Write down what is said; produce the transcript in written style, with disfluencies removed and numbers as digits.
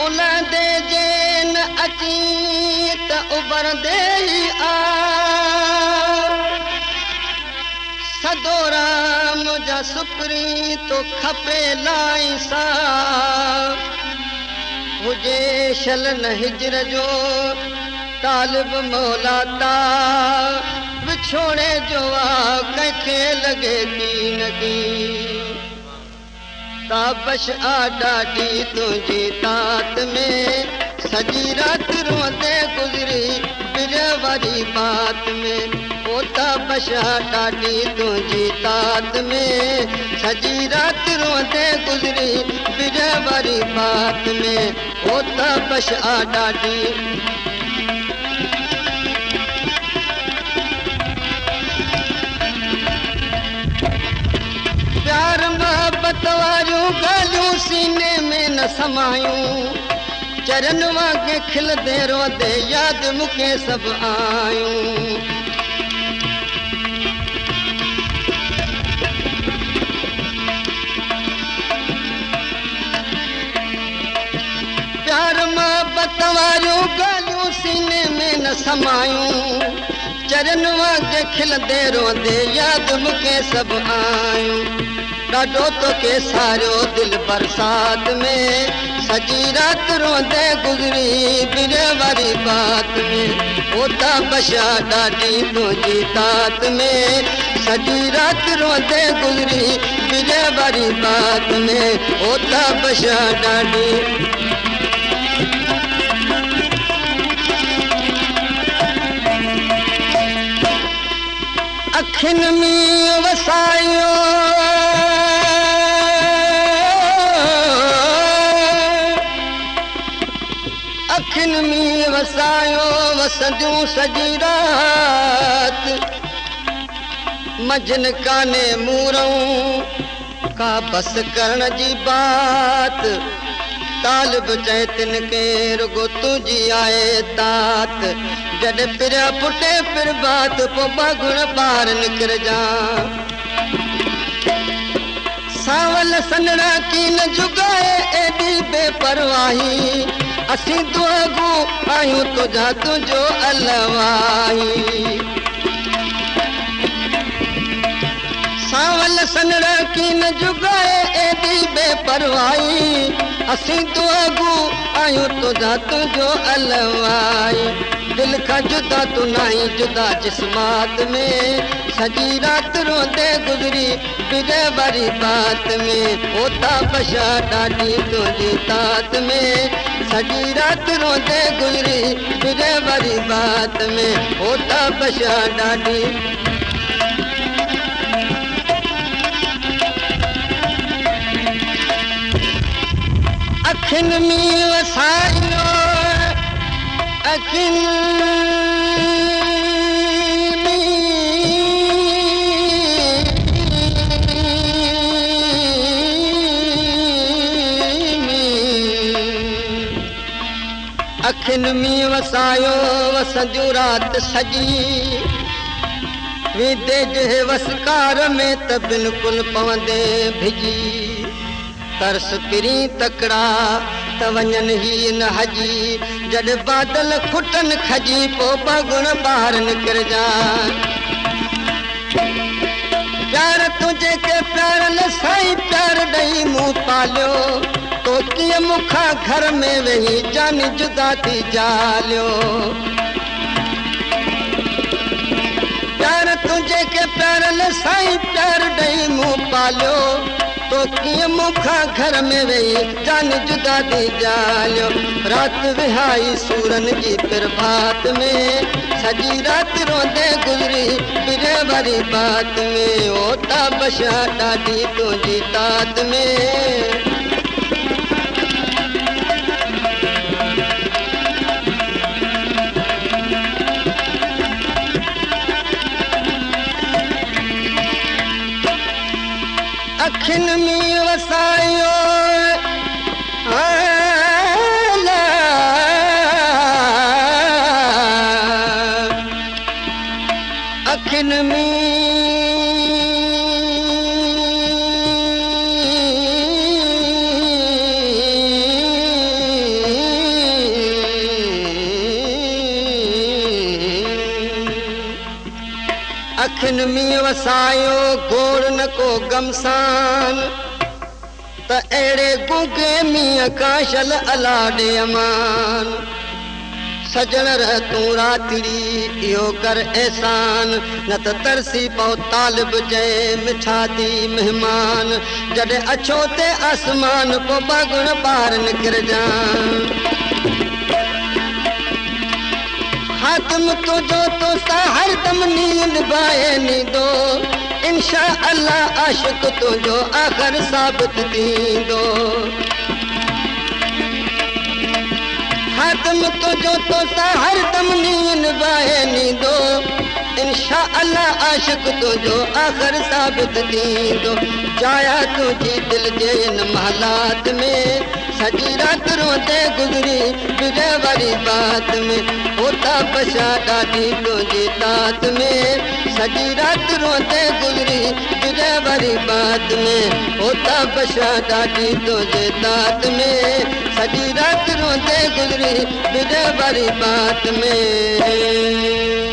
उलंदे जेन अची त उभरंदे ई आ सदो राम जा सुकरी तो खपे लाई सा हुजे शलन हिजर जो तालिब मौला ता विछोड़े जो आ कंहिंखे लॻे दीन दी ताबश आ ॾाढी तुंहिंजी तात में सॼी राति रोंदे गुज़री बिर वारी बात में ओ ताबश आ ॾाढी तुंहिंजी तात में सॼी राति रोंदे गुज़री बिर वारी बात में ओ ताबश आ ॾाढी प्यार मोहब्बत वारियूं ॻाल्हियूं सीने में न समायूं चरन वांगे खिलंदे रोंदे यादि मूंखे सभु आयूं प्यार मोहब्बत वारियूं ॻाल्हियूं सीने में न समायूं चरन वांगे खिलंदे रोंदे यादि मूंखे सभु आयूं ॾाढो तोखे सारियो दिलि बरसात में सॼी राति रोंदे गुज़री बिर वारी बात में ओ ताबश आ ॾाढी तुंहिंजी तात में सॼी राति रोंदे गुज़री बिर वारी बात में ओ ताबश आ ॾाढी अखियुनि में वसायो अखियुनि में वसायो वसंदियूं सॼी राति मजन काने मूरऊं का बस करण जी बात तालिब चए तिन के रुगो तुंहिंजी आहे तात जॾहिं पिरिया पुटे पिर बात पोइ बागुण ॿार निकिरजा सावल सनड़ा की न जुगाए एॾी बेपरवाही असीं दुआगू आहियूं तुंहिंजा तुंहिंजो अलवाही सावल सनड़ा की न जुगाए एॾी बेपरवाही असीं दुआगू आहियूं तुंहिंजा तुंहिंजो अलवाही दिल खां जुदा तू नाहीं जुदा जिस्मात में सॼी राति रोंदे गुज़री बिर वारी बात में ओ ताबश आ ॾाढी तुंहिंजी तात में सॼी राति रोंदे गुज़री बिर वारी बात में ओ ताबश आ ॾाढी अखियुनि में वसायो अखियुनि में वसायो वसंदियूं राति सॼी विदे जे वसकार में त बिल्कुलु पवंदे भिजी तरस पिरी तकड़ा त वञनि ही न हजी जॾहिं बादल खुटनि खजी पोइ बागुण ॿार निकिरजा प्यार तुंहिंजे के प्यारल साईं प्यार ॾेई मूं पालियो तो कीअं मूंखां घर में वेही जान जुदा थी जालियो प्यार तुंहिंजे के प्यारल साईं प्यार ॾेई मूं पालियो तो कीअं मूंखां घर में वेही जान जुदा थी जालियो राति विहाई सूरनि जी प्रभात में सॼी राति रोंदे गुज़री बिर वारी बात में ओ ताबश आ ॾाढी तुंहिंजी तात में अखियुनि में वसायो अखियुनि में अखियुनि में वसायो गोड़ न को गमसान त अहिड़े गुगे मींहं काशल अलाॾे अमान सजण रह तूं रातिड़ी इहो कर एहसान न त तरसी पओ तालिब जंहिं मिठा थी महिमान जॾहिं अछो ते आसमान पोइ बागुण ॿार निकिरजान हातिम तुंहिंजो तोसां हरदम नींद बाहे नींदो इंशा अल्लाह आशिक़ तुंहिंजो आख़िर साबित थींदो हातिम तुंहिंजो तोसां हरदम नींद बाहे नींदो इंशा अल्लाह आशिक़ तुंहिंजो आख़िर साबित थींदो जाया तुंहिंजी दिलि जे इन महलात में सॼी राति रोंदे गुज़री तुंहिंजे वारी बात में होता बशा ॾाढी तुंहिंजी तात में सॼी राति रोंदे गुज़री तुंहिंजे वारी बात में होता बशा ॾाढी तुंहिंजे तात में सॼी राति रोंदे गुज़री तुंहिंजे वारी बात में